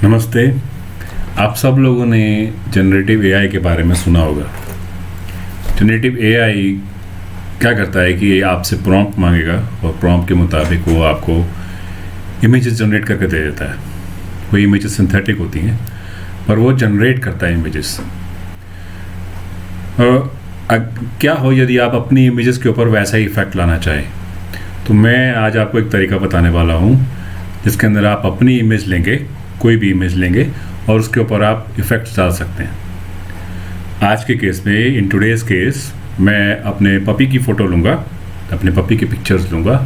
नमस्ते। आप सब लोगों ने जनरेटिव एआई के बारे में सुना होगा। जनरेटिव एआई क्या करता है कि ये आपसे प्रॉम्प्ट मांगेगा और प्रॉम्प्ट के मुताबिक वो आपको इमेजेस जनरेट करके दे देता है। वो इमेजेस सिंथेटिक होती हैं पर वो जनरेट करता है इमेजेस। और क्या हो यदि आप अपनी इमेजेस के ऊपर वैसा ही इफेक्ट लाना चाहें, तो मैं आज आपको एक तरीका बताने वाला हूँ जिसके अंदर आप अपनी इमेज लेंगे, कोई भी इमेज लेंगे और उसके ऊपर आप इफ़ेक्ट्स डाल सकते हैं। आज के केस में, इन टुडेज़ केस, मैं अपने पपी की फ़ोटो लूँगा, अपने पपी के पिक्चर्स लूँगा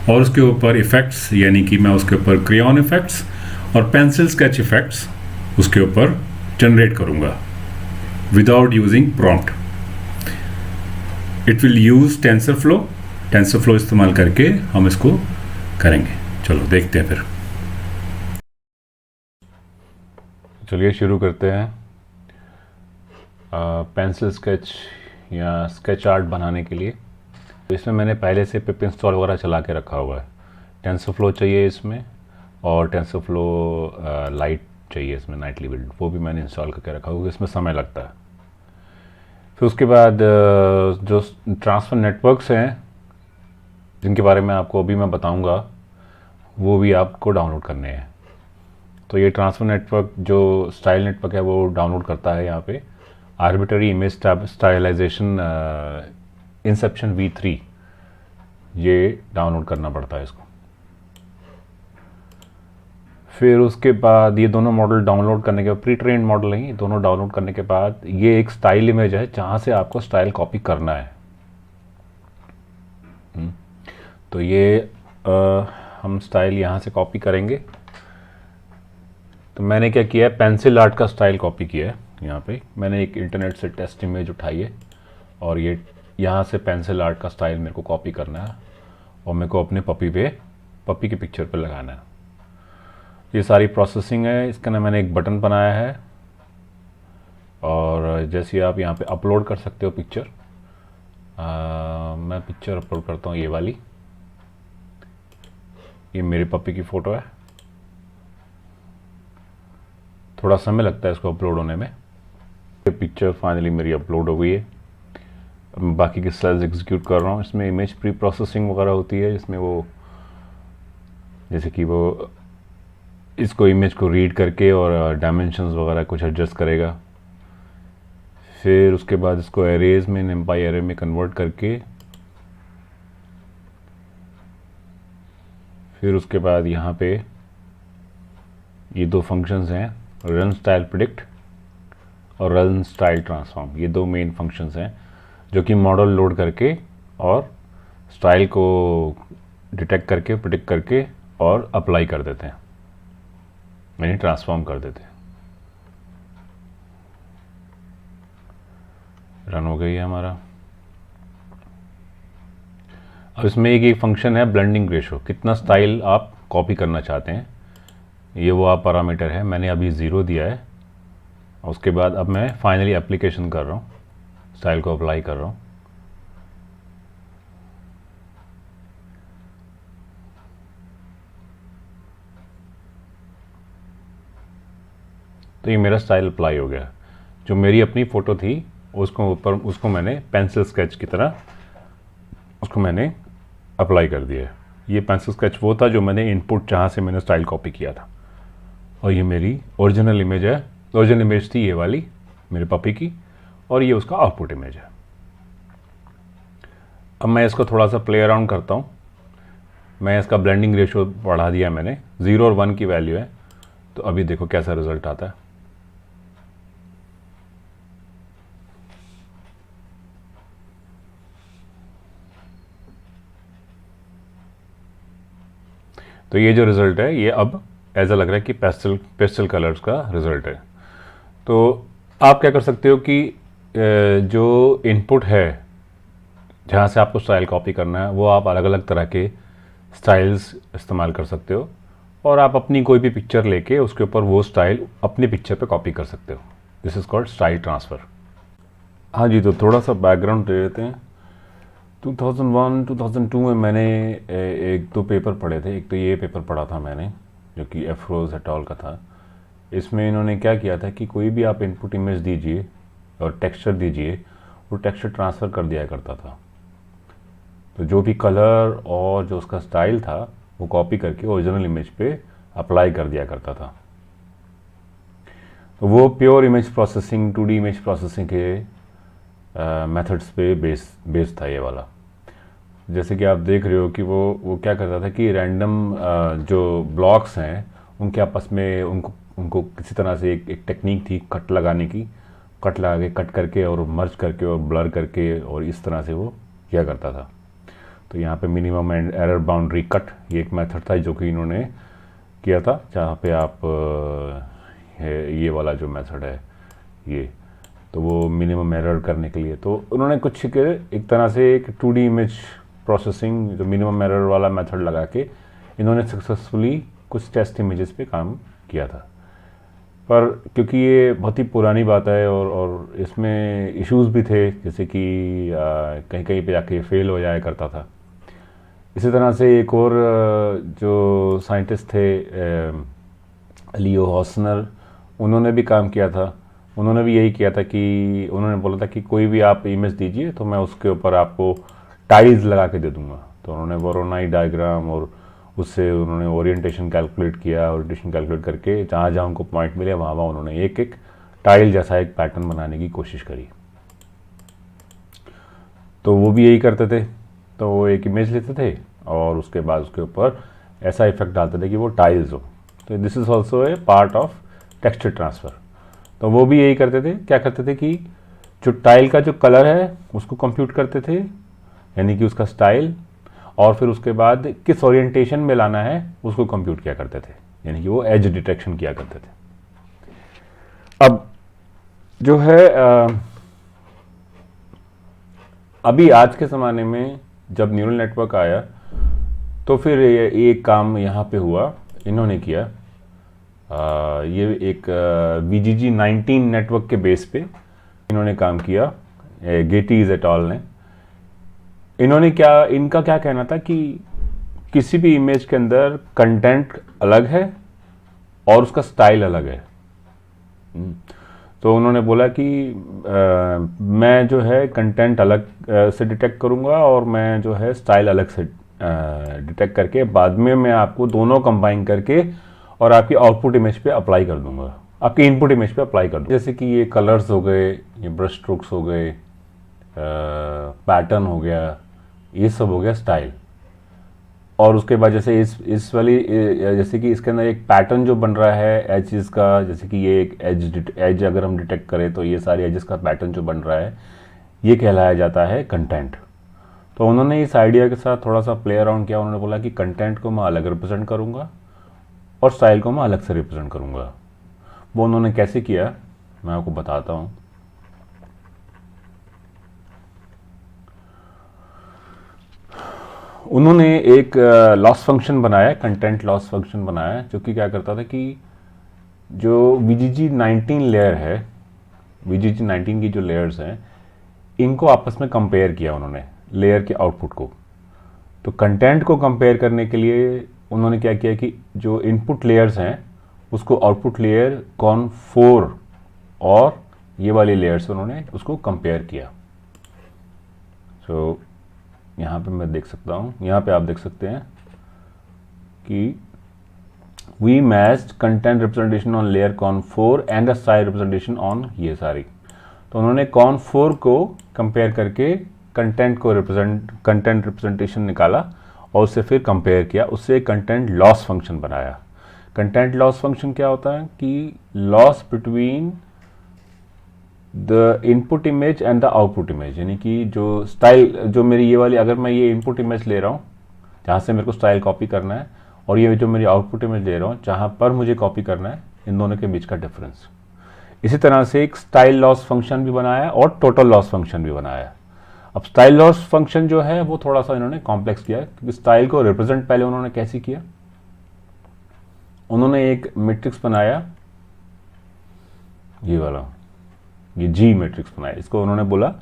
और उसके ऊपर इफ़ेक्ट्स, यानी कि मैं उसके ऊपर क्रेयॉन इफ़ेक्ट्स और पेंसिल स्केच इफ़ेक्ट्स उसके ऊपर जनरेट करूँगा without using prompt. It will use TensorFlow इस्तेमाल करके हम इसको करेंगे। चलो देखते हैं फिर। चलिए शुरू करते हैं। पेंसिल स्केच या स्केच आर्ट बनाने के लिए तो इसमें मैंने पहले से पिप इंस्टॉल वगैरह चला के रखा हुआ है। टेंसरफ्लो चाहिए इसमें और टेंसरफ्लो लाइट चाहिए इसमें, नाइटली बिल्ड, वो भी मैंने इंस्टॉल करके रखा हुआ है, इसमें समय लगता है। फिर उसके बाद जो ट्रांसफर नेटवर्क्स हैं जिनके बारे में आपको अभी मैं बताऊंगा, वो भी आपको डाउनलोड करने हैं। तो ये ट्रांसफर नेटवर्क जो स्टाइल नेटवर्क है वो डाउनलोड करता है यहाँ पे arbitrary image stylization Inception V3, ये डाउनलोड करना पड़ता है इसको। फिर उसके बाद ये दोनों मॉडल डाउनलोड करने के बाद, प्री ट्रेन्ड मॉडल नहीं, दोनों डाउनलोड करने के बाद ये एक स्टाइल इमेज है जहाँ से आपको स्टाइल कॉपी करना है। तो ये हम स्टाइल यहाँ से कॉपी करेंगे। तो मैंने क्या किया है, पेंसिल आर्ट का स्टाइल कॉपी किया है। यहाँ पे मैंने एक इंटरनेट से टेस्ट इमेज उठाई है और ये यहाँ से पेंसिल आर्ट का स्टाइल मेरे को कॉपी करना है और मेरे को अपने पपी के पिक्चर पे लगाना है। ये सारी प्रोसेसिंग है। इसका ना मैंने एक बटन बनाया है और जैसे आप यहाँ पे अपलोड कर सकते हो पिक्चर, मैं पिक्चर अपलोड करता हूँ, ये वाली, ये मेरे पपी की फ़ोटो है। थोड़ा समय लगता है इसको अपलोड होने में। ये पिक्चर फाइनली मेरी अपलोड हो गई है। अब मैं बाकी के स्लाइड्स एग्जीक्यूट कर रहा हूँ। इसमें इमेज प्री प्रोसेसिंग वगैरह होती है, इसमें वो जैसे कि वो इसको इमेज को रीड करके और डायमेंशंस वगैरह कुछ एडजस्ट करेगा। फिर उसके बाद इसको एरेज में, NumPy एरे में कन्वर्ट करके, फिर उसके बाद यहाँ पे ये दो फंक्शंस हैं, रन स्टाइल प्रिडिक्ट और रन स्टाइल ट्रांसफॉर्म। ये दो मेन फंक्शंस हैं जो कि मॉडल लोड करके और स्टाइल को डिटेक्ट करके, प्रिडिक्ट करके और अप्लाई कर देते हैं, यानी ट्रांसफॉर्म कर देते हैं। रन हो गई है हमारा। अब इसमें एक फंक्शन है ब्लेंडिंग रेशो, कितना स्टाइल आप कॉपी करना चाहते हैं, ये वो आप पैरामीटर है। मैंने अभी 0 दिया है। उसके बाद अब मैं फाइनली एप्लीकेशन कर रहा हूँ, स्टाइल को अप्लाई कर रहा हूँ। तो ये मेरा स्टाइल अप्लाई हो गया। जो मेरी अपनी फ़ोटो थी उसको मैंने पेंसिल स्केच की तरह उसको मैंने अप्लाई कर दिया है। ये पेंसिल स्केच वो था जो मैंने इनपुट जहाँ से मैंने स्टाइल कॉपी किया था, और ये मेरी ओरिजिनल इमेज है। ओरिजिनल इमेज थी ये वाली मेरे पपी की, और ये उसका आउटपुट इमेज है। अब मैं इसको थोड़ा सा प्ले अराउंड करता हूँ। मैं इसका ब्लेंडिंग रेशो बढ़ा दिया मैंने, 0 और 1 की वैल्यू है। तो अभी देखो कैसा रिजल्ट आता है। तो ये जो रिज़ल्ट है, ये अब ऐसा लग रहा है कि पेस्टल कलर्स का रिज़ल्ट है। तो आप क्या कर सकते हो कि जो इनपुट है जहाँ से आपको स्टाइल कॉपी करना है, वो आप अलग अलग तरह के स्टाइल्स इस्तेमाल कर सकते हो और आप अपनी कोई भी पिक्चर लेके उसके ऊपर वो स्टाइल अपनी पिक्चर पे कॉपी कर सकते हो। This is called style transfer. हाँ जी, तो थोड़ा सा बैकग्राउंड दे देते हैं। 2001-2002 में मैंने एक दो पेपर पढ़े थे। एक तो ये पेपर पढ़ा था मैंने, जो कि एफ्रोज एट ऑल का था, इसमें इन्होंने क्या किया था कि कोई भी आप इनपुट इमेज दीजिए और टेक्सचर दीजिए, वो टेक्सचर ट्रांसफ़र कर दिया करता था। तो जो भी कलर और जो उसका स्टाइल था वो कॉपी करके ओरिजिनल इमेज पे अप्लाई कर दिया करता था। तो वो pure image processing, 2D image processing के मेथड्स पे बेस था ये वाला। जैसे कि आप देख रहे हो कि वो क्या करता था कि रैंडम जो ब्लॉक्स हैं उनके आपस में उनको किसी तरह से एक टेक्निक थी कट लगाने की, कट लगा के कट करके और मर्ज करके और ब्लर करके और इस तरह से वो किया करता था। तो यहाँ पे minimum and error boundary cut ये एक मेथड था जो कि इन्होंने किया था, जहाँ पे आप ये वाला जो मेथड है ये, तो वो मिनिमम एरर करने के लिए तो उन्होंने कुछ एक तरह से एक 2D इमेज प्रोसेसिंग जो मिनिमम एरर वाला मेथड लगा के इन्होंने सक्सेसफुली कुछ टेस्ट इमेजेस पे काम किया था। पर क्योंकि ये बहुत ही पुरानी बात है और इसमें इश्यूज भी थे, जैसे कि कहीं कहीं पे जाके फेल हो जाया करता था। इसी तरह से एक और जो साइंटिस्ट थे लियो हॉसनर, उन्होंने भी काम किया था। उन्होंने भी यही किया था कि उन्होंने बोला था कि कोई भी आप इमेज दीजिए तो मैं उसके ऊपर आपको टाइल्स लगा के दे दूंगा। तो उन्होंने वोरोनाई डायग्राम और उससे उन्होंने ओरिएंटेशन कैलकुलेट किया, ओरिएंटेशन कैलकुलेट करके जहाँ जहाँ उनको पॉइंट मिले वहाँ वहाँ उन्होंने एक एक टाइल जैसा एक पैटर्न बनाने की कोशिश करी। तो वो भी यही करते थे। तो वो एक इमेज लेते थे और उसके बाद उसके ऊपर ऐसा इफेक्ट डालते थे कि वो टाइल्स हो। तो this is also a part of texture transfer. तो वो भी यही करते थे, क्या करते थे कि जो टाइल का जो कलर है उसको कंप्यूट करते थे, यानी कि उसका स्टाइल, और फिर उसके बाद किस ओरिएंटेशन में लाना है उसको कंप्यूट किया करते थे, यानी कि वो एज डिटेक्शन किया करते थे। अब जो है अभी आज के ज़माने में जब न्यूरल नेटवर्क आया तो फिर ये काम यहाँ पे हुआ, इन्होंने किया ये एक VGG19 नेटवर्क के बेस पे इन्होंने काम किया, गेटीज एट ऑल ने। इनका क्या कहना था कि किसी भी इमेज के अंदर कंटेंट अलग है और उसका स्टाइल अलग है। तो उन्होंने बोला कि मैं जो है कंटेंट अलग से डिटेक्ट करूंगा और मैं जो है स्टाइल अलग से डिटेक्ट करके बाद में मैं आपको दोनों कंबाइन करके और आपकी आउटपुट इमेज पे अप्लाई कर दूंगा, आपकी इनपुट इमेज पे अप्लाई कर दूंगा। जैसे कि ये कलर्स हो गए, ये ब्रश स्ट्रोक्स हो गए, पैटर्न हो गया, ये सब हो गया स्टाइल। और उसके बाद जैसे इस वाली जैसे कि इसके अंदर एक पैटर्न जो बन रहा है एजेस का, जैसे कि ये एक एज अगर हम डिटेक्ट करें तो ये सारे एजेस का पैटर्न जो बन रहा है ये कहलाया जाता है कंटेंट। तो उन्होंने इस आइडिया के साथ थोड़ा सा प्ले अराउंड किया। उन्होंने बोला कि कंटेंट को मैं अलग रिप्रेजेंट करूँगा और स्टाइल को मैं अलग से रिप्रेजेंट करूँगा। वो उन्होंने कैसे किया मैं आपको बताता हूँ। उन्होंने एक लॉस फंक्शन बनाया, कंटेंट लॉस फंक्शन बनाया, जो कि क्या करता था कि जो VGG19 लेयर है, VGG19 की जो लेयर्स हैं इनको आपस में कंपेयर किया उन्होंने लेयर के आउटपुट को। तो कंटेंट को कंपेयर करने के लिए उन्होंने क्या किया कि जो इनपुट लेयर्स हैं उसको आउटपुट लेयर CON4 और ये वाली लेयर्स उन्होंने उसको कंपेयर किया। सो यहाँ पे मैं देख सकता हूँ, यहाँ पे आप देख सकते हैं कि we matched content representation on layer CON4 and a style representation on ये सारी। तो उन्होंने CON4 को कंपेयर करके कंटेंट रिप्रेजेंटेशन निकाला और उससे फिर कंपेयर किया, उससे कंटेंट लॉस फंक्शन बनाया। कंटेंट लॉस फंक्शन क्या होता है कि loss between the input image and the output image, यानी कि जो स्टाइल जो मेरी ये वाली, अगर मैं ये इनपुट इमेज ले रहा हूँ जहाँ से मेरे को स्टाइल कॉपी करना है, और ये जो मेरी आउटपुट इमेज ले रहा हूँ जहाँ पर मुझे कॉपी करना है, इन दोनों के बीच का डिफरेंस। इसी तरह से एक स्टाइल लॉस फंक्शन भी बनाया और टोटल लॉस फंक्शन भी बनाया। अब स्टाइल लॉस फंक्शन जो है वो थोड़ा सा इन्होंने कॉम्प्लेक्स किया, क्योंकि स्टाइल को रिप्रेजेंट पहले उन्होंने कैसे किया, उन्होंने एक मैट्रिक्स बनाया, ये वाला, ये G मैट्रिक्स बनाया, इसको उन्होंने बोला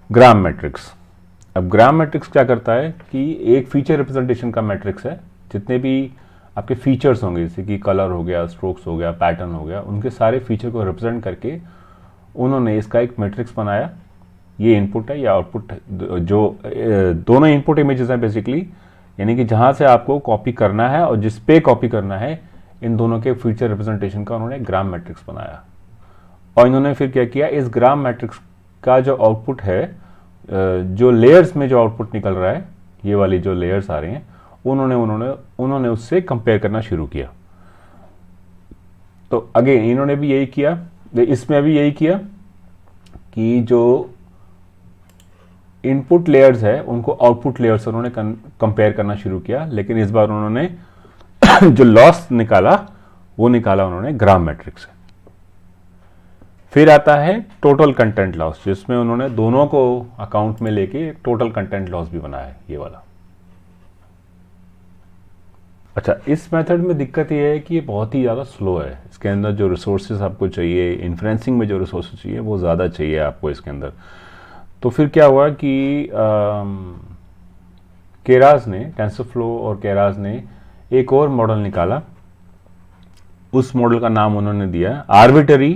ग्राम मैट्रिक्स। अब ग्राम मैट्रिक्स क्या करता है कि एक फीचर रिप्रेजेंटेशन का मैट्रिक्स है, जितने भी आपके फीचर्स होंगे, जैसे कि कलर हो गया, स्ट्रोक्स हो गया, पैटर्न हो गया, उनके सारे फीचर को रिप्रेजेंट करके उन्होंने इसका एक मैट्रिक्स बनाया। ये इनपुट है, या आउटपुट है, जो दोनों इनपुट इमेजेस हैं बेसिकली, यानी कि जहाँ से आपको कॉपी करना है और जिस पे कॉपी करना है, इन दोनों के फीचर रिप्रेजेंटेशन का उन्होंने ग्राम मैट्रिक्स बनाया। और इन्होंने फिर क्या किया, इस ग्राम मैट्रिक्स का जो आउटपुट है, जो लेयर्स में जो आउटपुट निकल रहा है, ये वाली जो लेयर्स आ रही हैं, उन्होंने उससे कंपेयर करना शुरू किया। तो अगेन इन्होंने भी यही किया, इसमें भी यही किया कि जो इनपुट लेयर्स है उनको आउटपुट लेयर से उन्होंने कंपेयर करना शुरू किया, लेकिन इस बार उन्होंने जो लॉस निकाला वो निकाला उन्होंने ग्राम मैट्रिक्स से। फिर आता है टोटल कंटेंट लॉस, जिसमें उन्होंने दोनों को अकाउंट में लेके टोटल कंटेंट लॉस भी बनाया है, ये वाला। अच्छा, इस मेथड में दिक्कत ये है कि ये बहुत ही ज़्यादा स्लो है। इसके अंदर जो रिसोर्सेज आपको चाहिए, इन्फ्रेंसिंग में जो रिसोर्सेज चाहिए वो ज़्यादा चाहिए आपको इसके अंदर। तो फिर क्या हुआ कि केरास ने, टेंसरफ्लो और केरास ने एक और मॉडल निकाला। उस मॉडल का नाम उन्होंने दिया आर्बिटरी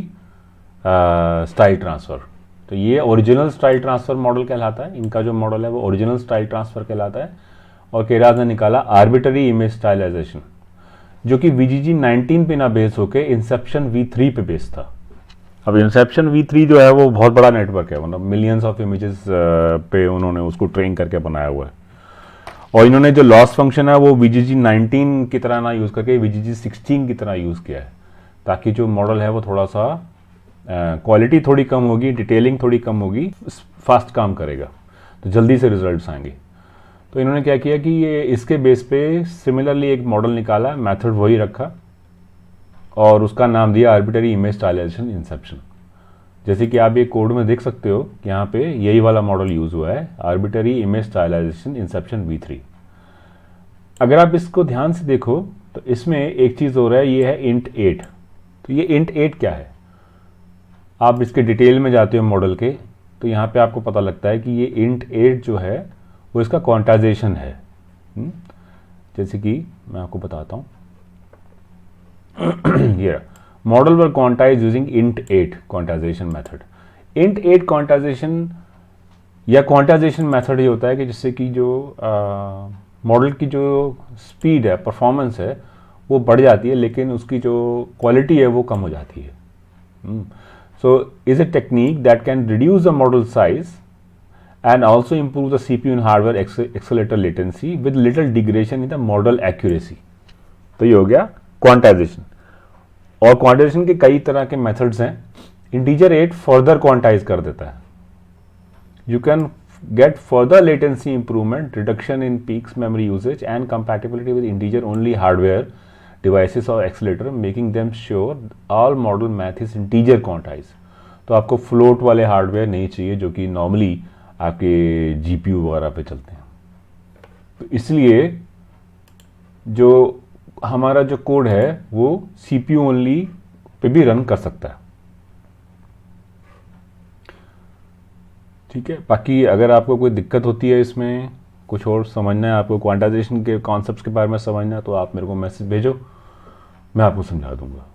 स्टाइल ट्रांसफ़र। तो ये ओरिजिनल स्टाइल ट्रांसफ़र मॉडल कहलाता है, इनका जो मॉडल है वो ओरिजिनल स्टाइल ट्रांसफ़र कहलाता है। और केरास ने निकाला आर्बिटरी इमेज स्टाइलाइजेशन, जो कि VGG 19 पे ना बेस होके इंसेप्शन V3 पे बेस था। अब इंसेप्शन V3 जो है वो बहुत बड़ा नेटवर्क है, मतलब मिलियंस ऑफ इमेजेस पे उन्होंने उसको ट्रेन करके बनाया हुआ है। और इन्होंने जो लॉस फंक्शन है वो VGG 19 की तरह ना यूज़ करके VGG 16 की तरह यूज़ किया है, ताकि जो मॉडल है वो थोड़ा सा क्वालिटी थोड़ी कम होगी, डिटेलिंग थोड़ी कम होगी, फास्ट काम करेगा, तो जल्दी से रिजल्ट्स आएंगे। तो इन्होंने क्या किया कि ये इसके बेस पे सिमिलरली एक मॉडल निकाला, मेथड वही रखा और उसका नाम दिया आर्बिटरी इमेज स्टाइलाइजेशन इंसेप्शन। जैसे कि आप ये कोड में देख सकते हो कि यहाँ पे यही वाला मॉडल यूज़ हुआ है, arbitrary image stylization Inception V3। अगर आप इसको ध्यान से देखो तो इसमें एक चीज़ हो रहा है, ये है int 8। तो ये int 8 क्या है? आप इसके डिटेल में जाते हो मॉडल के, तो यहाँ पे आपको पता लगता है कि ये int 8 जो है वो इसका क्वांटाइजेशन है। जैसे कि मैं आपको बताता हूँ, ये model were quantize using int 8 quantization method. int 8 quantization या क्वांटाइजेशन मेथड ये होता है कि जिससे कि जो मॉडल की जो स्पीड है, परफॉर्मेंस है, वो बढ़ जाती है, लेकिन उसकी जो क्वालिटी है वो कम हो जाती है। So is a technique that can reduce the model size and also improve the CPU and hardware accelerator latency with little degradation in the model accuracy। तो ये हो गया क्वांटाइजेशन। और क्वांटाइजेशन के कई तरह के मेथड्स हैं। इंटीजर 8 फर्दर क्वांटाइज कर देता है। You can get further latency improvement, reduction in peaks memory usage and compatibility with integer only hardware devices और accelerator, making them sure all model math is integer quantize. तो आपको float वाले hardware नहीं चाहिए जो कि नॉर्मली आपके GPU वगैरह पे चलते हैं। तो इसलिए जो हमारा जो कोड है वो CPU ओनली पे भी रन कर सकता है। ठीक है, बाकी अगर आपको कोई दिक्कत होती है, इसमें कुछ और समझना है, आपको क्वांटाइजेशन के कॉन्सेप्ट्स के बारे में समझना है, तो आप मेरे को मैसेज भेजो, मैं आपको समझा दूंगा।